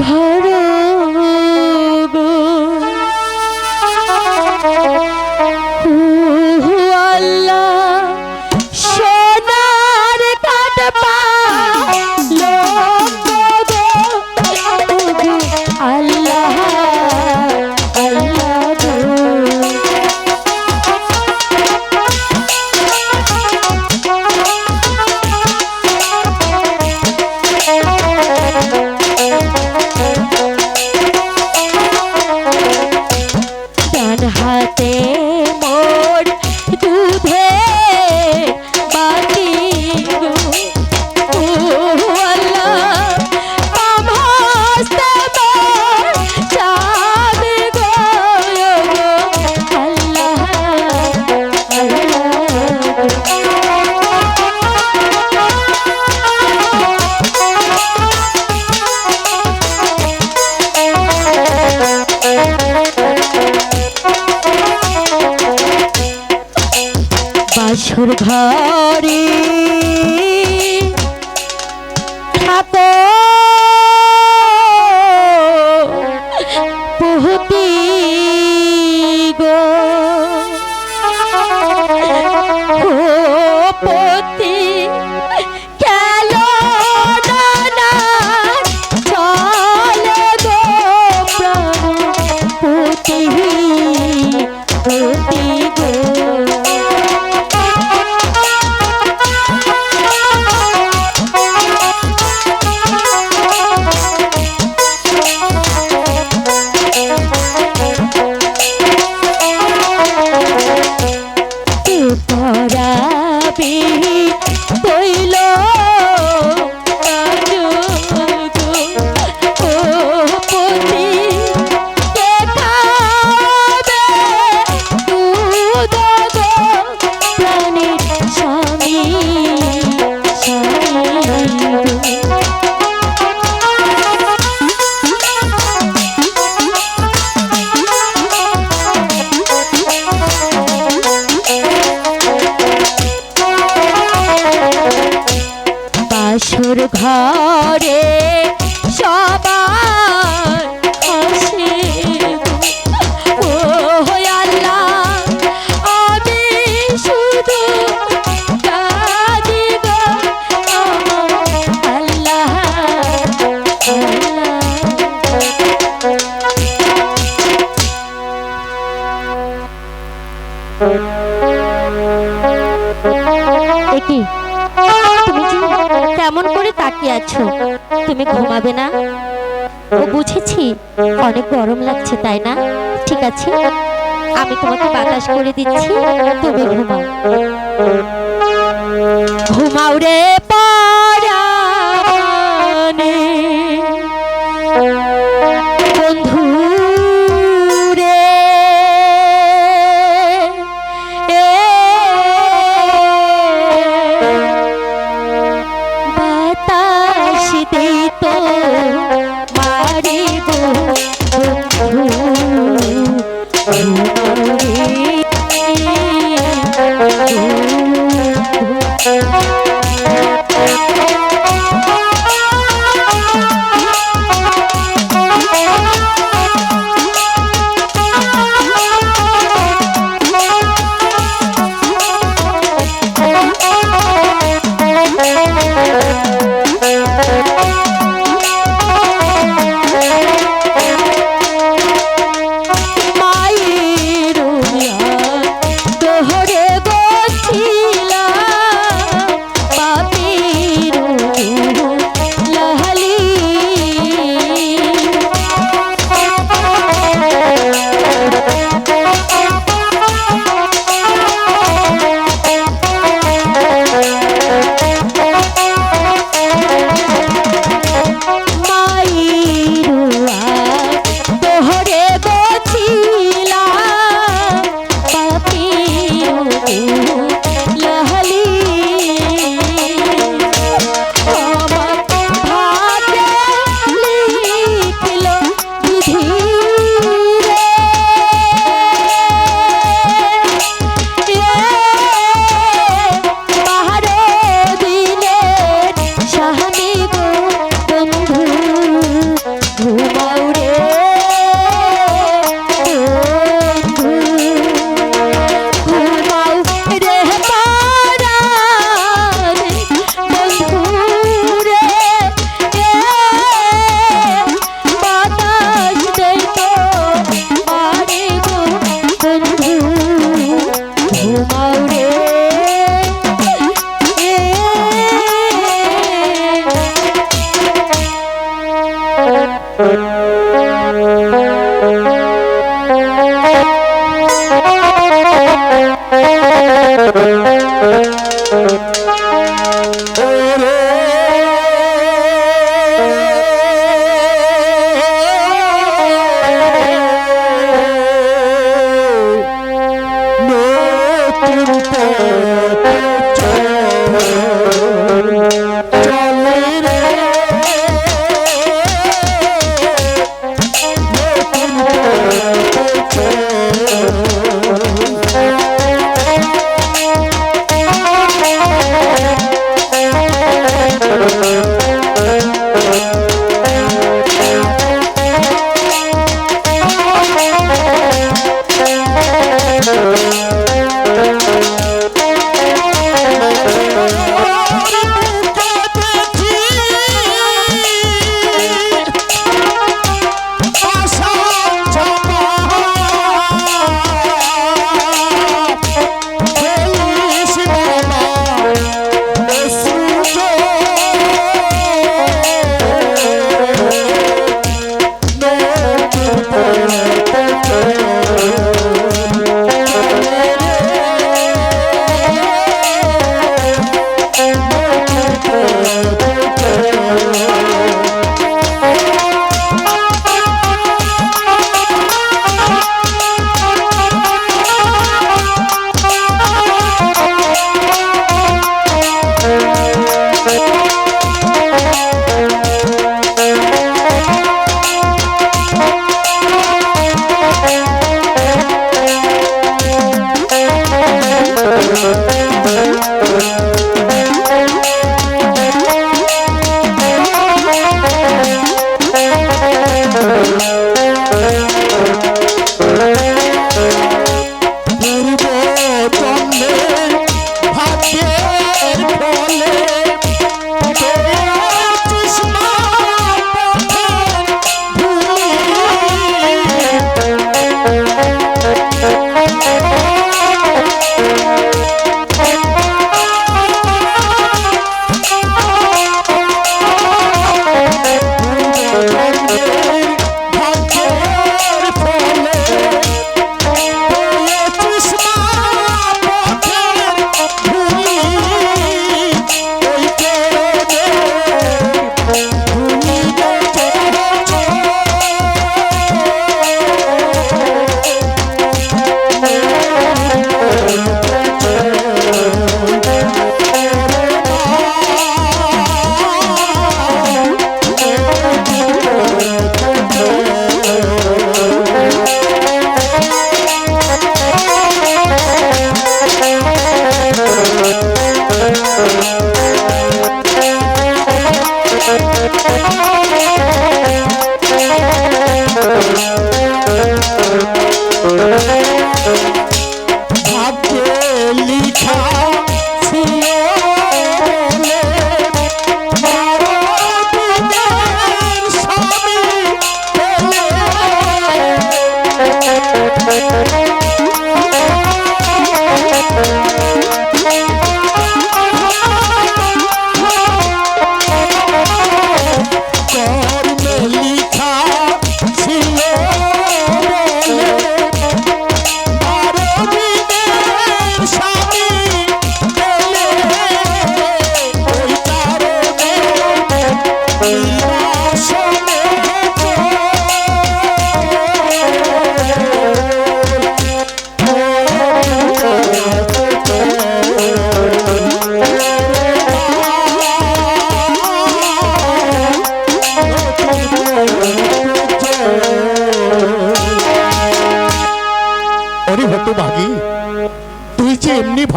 ঘর গো আল্লাহ সোনার কাটপা আল্লাহ আল্লাহ ডান হাতে মোর দুধে বাটি গো আল্লাহ আমস্তে চাঁদ গো আল্লাহ বাসর ঘরে থাকো বহুতি গো পতি কেল না চলে গো প্রাণ পতি পতি গো পরাবি কইল পতি কে খাবে দুধ গো প্রাণীর স্বামী বাসর ঘরে সবার হাসি ও আল্লাহ আমি শুধু কাঁদি গো আল্লাহ কি তুমি যে কেমন করে তাকিয়ে আছো? তুমি ঘুমাবে না? ও বুঝেছি অনেক গরম লাগছে তাই না? ঠিক আছে আমি তোমাকে বাতাস করে দিচ্ছি, তুমি ঘুমাও। ঘুমাও রে পরাণে বন্ধু রে বাতাস দিত মারিব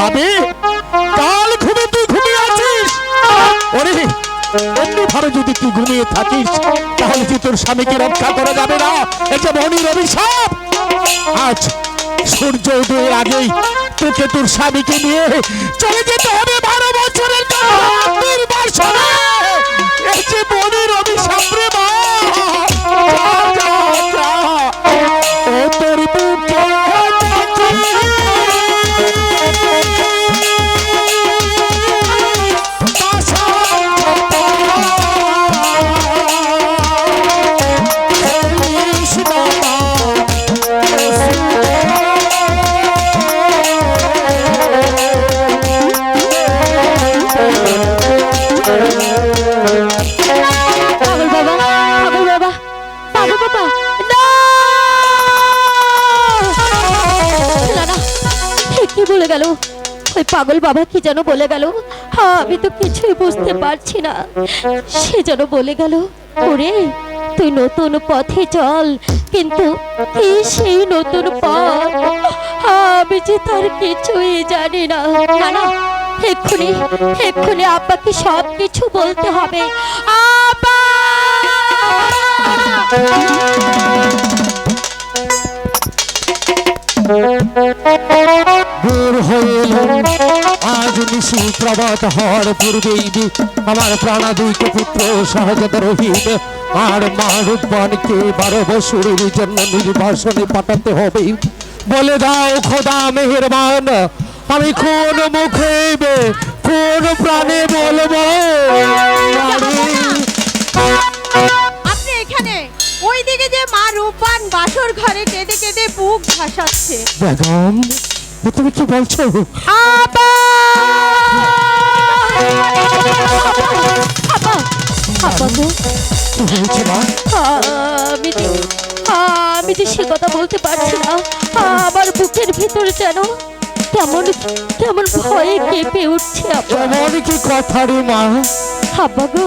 ভাবে কাল ঘুমে তুই ঘুমিয়ে আছিস। ওরে এমনি ভাবে যদি তুই ঘুমিয়ে থাকিস তাহলে যে তোর স্বামীকে রক্ষা করা যাবে না। এটা মনির অভিশাপ। আজ সূর্য উদয়ের আগেই তোকে তোর স্বামীকে নিয়ে চলে যেতে হবে 12 বছরের নির্বাসনে। এই যে মনির অভিশাপ রে মা, ও তোর বুকে পাগল বাবা কি যেন বলে গেল, হ্যাঁ আমি তো কিছুই বুঝতে পারছি না। সে যেন বলে গেল, ওরে তুই নতুন পথে চল, কিন্তু কি সেই নতুন পথ আমি যে তার কিছুই জানি না। না না, এক্ষুনি এক্ষুনি আব্বাকে সব কিছু বলতে হবে। আব্বা! ভোর হয়ে এলো, আজ নিশি প্রভাত হওয়ার পূর্বেই আমার প্রাণাদিক পুত্র শাহজাদা রহিম আর মা রূপবানকে 12 বছরের জন্য নির্বাসনে পাঠাতে হবে। বলে দাও খোদা মেহেরবান, আমি কোন মুখে কোন প্রাণে বলবো? আপনি এখানে, ওইদিকে যে মা রূপবান বাসর ঘরে কেঁদে কেঁদে বুক ভাসাচ্ছে। বেগম, তুমি কি বলছো? আব্বা! আব্বা! আব্বা গো, কি হয়েছে মা? আমি যে সে কথা বলতে পারছি না। আমার বুকের ভিতরে যেন কেমন কেমন ভয়ে কেঁপে উঠছে। এমন কি কথা রে মা? আব্বা গো,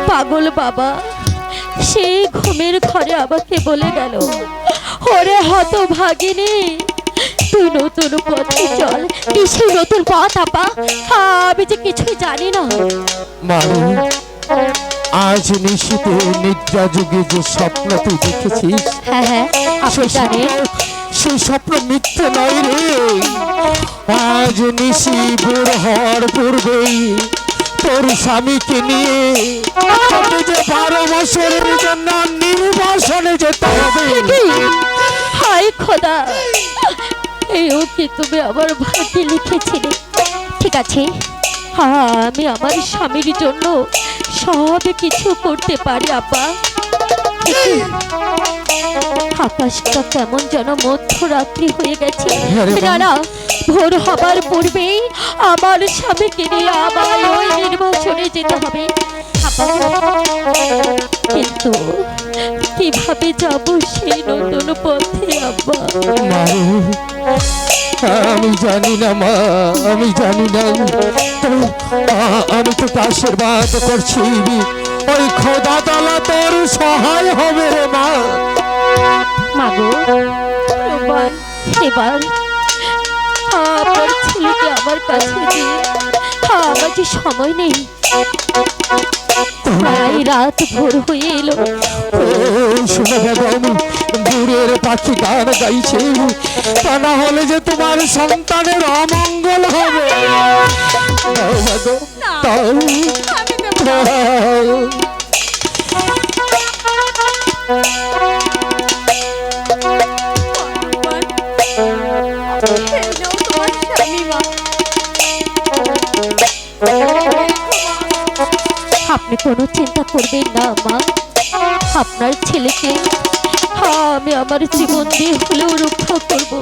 পাগল বাবা সেই ঘুমের ঘরে আমাকে বলে গেল, ওরে হতভাগিনী তুই নতুন পথে চল। কি সেই নতুন পথ আপা? আমি যে কিছুই জানি না। মারে, আজ নিশীতে নিদ্রা যুগে যে স্বপ্ন তুই দেখেছিস, হ্যাঁ হ্যাঁ আপনি জানেন। সেই স্বপ্ন মিথ্যে নয় রে। আজ নিশি ভোর হওয়ার পূর্বেই তোর স্বামীকে নিয়ে তোকে যে 12 বছরের জন্য নির্বাসনে যেতে হবে। হায় খোদা, এইও কি তুমি আমার ভাগ্যে লিখেছিলে? ঠিক আছে, হ্যাঁ আমি আমার স্বামীর জন্য সব কিছু করতে পারি আব্বা। আকাশটা কেমন যেন মধ্যরাত্রি হয়ে গেছে। না না, ভোর হবার পূর্বেই আমার স্বামীকে নিয়ে আমায় ওই নির্বাচনে যেতে হবে। কিন্তু কিভাবে যাব সেই নতুন পথে আব্বা? আমি জানি না মা, আমি জানি না। আমি তো আশীর্বাদ করছি ওই খোদা তাআলা তোর সহায় হবে রে মা। মাগো, এবার আপনার ছেলেকে আমার কাছে দিয়ে, আমার যে সময় নেই, প্রায় রাত ভোর হয়ে এলো। শুনে বেগম, দূরের পাখি গান গাইছে, তা না হলে যে তোমার সন্তানের অমঙ্গল হবে। দাও মাগো, দাও, দাও। আপনি কোনো চিন্তা করবেন না মা, আপনার ছেলেকে আমি আমার জীবন দিয়ে হলেও রক্ষা করব।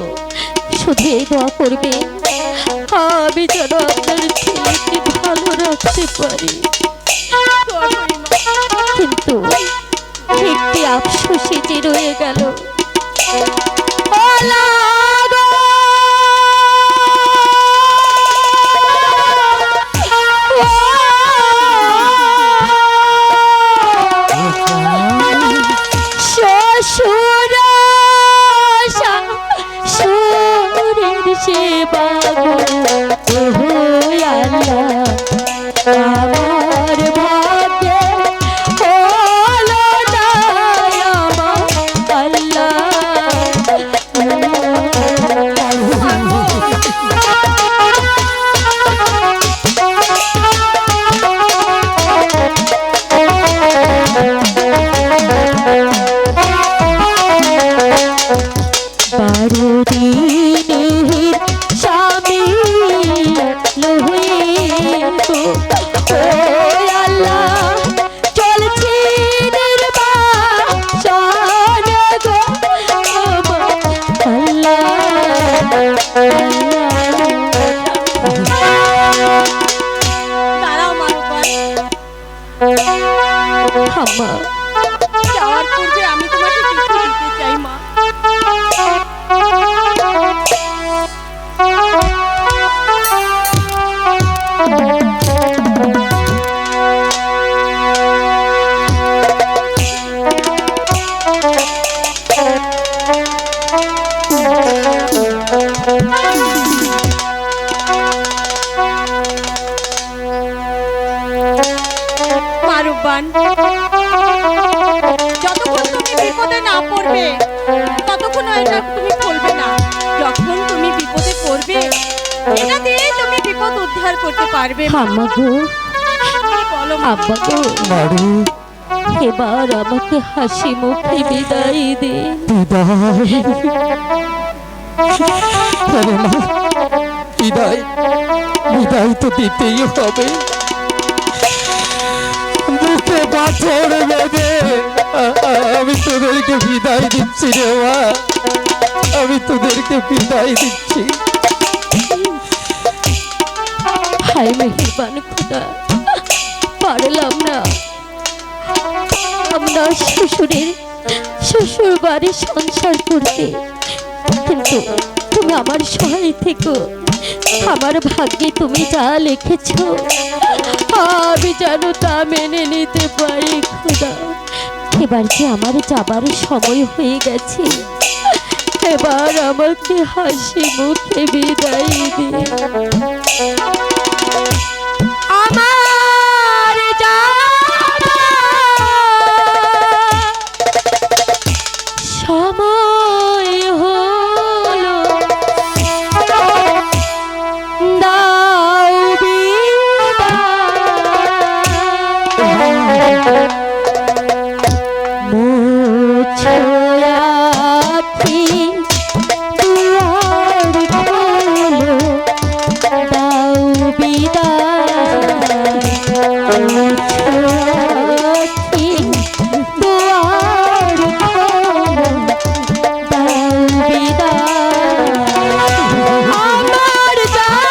শুধু এই দোয়া করবে আমি যেন আপনার ছেলেকে ভালো রাখতে পারি। কিন্তু একটি আফসোসে যে রয়ে গেল। সেবা আমার ভাগ্যে হলো না আমার দিনের স্বামী লোহে গো, ও আল্লাহ চলছে নির্বাসন গো আল্লাহ। দাঁড়াও মা রূপবান, আম্মা, যাওয়ার পূর্বে আমি তোমাকে কিছু দিতে চাই মা। মেহেরবান, যতক্ষণ তুমি বিপদে না পড়বে ততক্ষণ এটা তুমি বলবে না। যখন তুমি বিপদে পড়বে এটা দিয়ে তুমি বিপদ উদ্ধার করতে পারবে। আম্মা গো, বলো মা। আব্বা গো, মারে এবার আমাকে হাসি মুখে বিদায় দে। বিদায়। আরে মা, বিদায় বিদায় তো দিতেই হবে। বুকে পাথর বেঁধে আমি তোদেরকে বিদায় দিচ্ছি রে মা, আমি তোদেরকে বিদায় দিচ্ছি। হায় মেহেরবান খোদা, পারলাম না আমরা শ্বশুর বাড়ি সংসার করতে, কিন্তু তুমি আমার সহায় থেকো। আমার ভাগ্যে তুমি যা লিখেছো আমি যেন তা মেনে নিতে পারি খোদা। এবার যে আমার যাবার সময় হয়ে গেছে, এবার আমাকে হাসি মুখে বিদায় দে। আমার যাবার সময় হলো, দাও বিদায়। মুছো আখি, দুয়ার খোলো, দাও বিদায়। মুছো আখি, দুয়ার খোলো, দাও বিদায়। আমার যাবার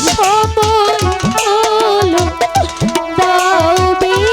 সময় হলো, দাও বিদায়।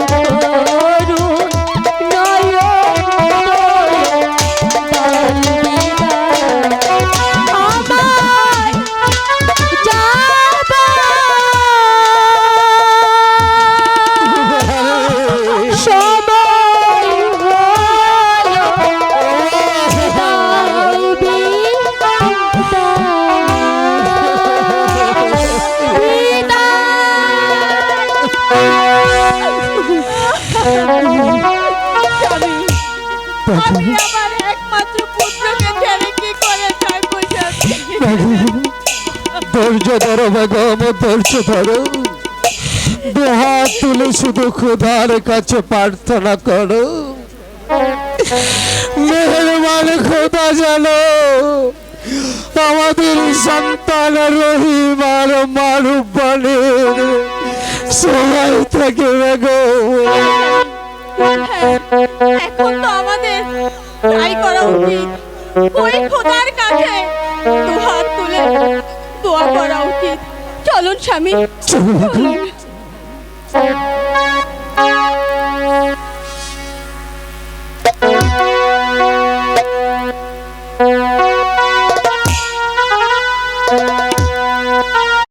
করুণ নয়ন দয়াল বিদায় আমায় যাবার সময় হলো দাও স্বামী, আমি আমার একমাত্র পুত্রকে ছেড়ে কি করে থাকবো স্বামী? ধৈর্য ধরো বেগম, ধৈর্য ধরো। দুহাত তুলে শুধু খোদার কাছে প্রার্থনা করো, মেহেরবান খোদা জানো আমাদের সন্তান রহিম আর মারুফ বনের সবাই থেকে বেগম। এখন তো আমাদের তাই করা উচিত, ওই খোদার কাছে দুহাত তুলে দোয়া করা উচিত। চলুন স্বামী, চলুন।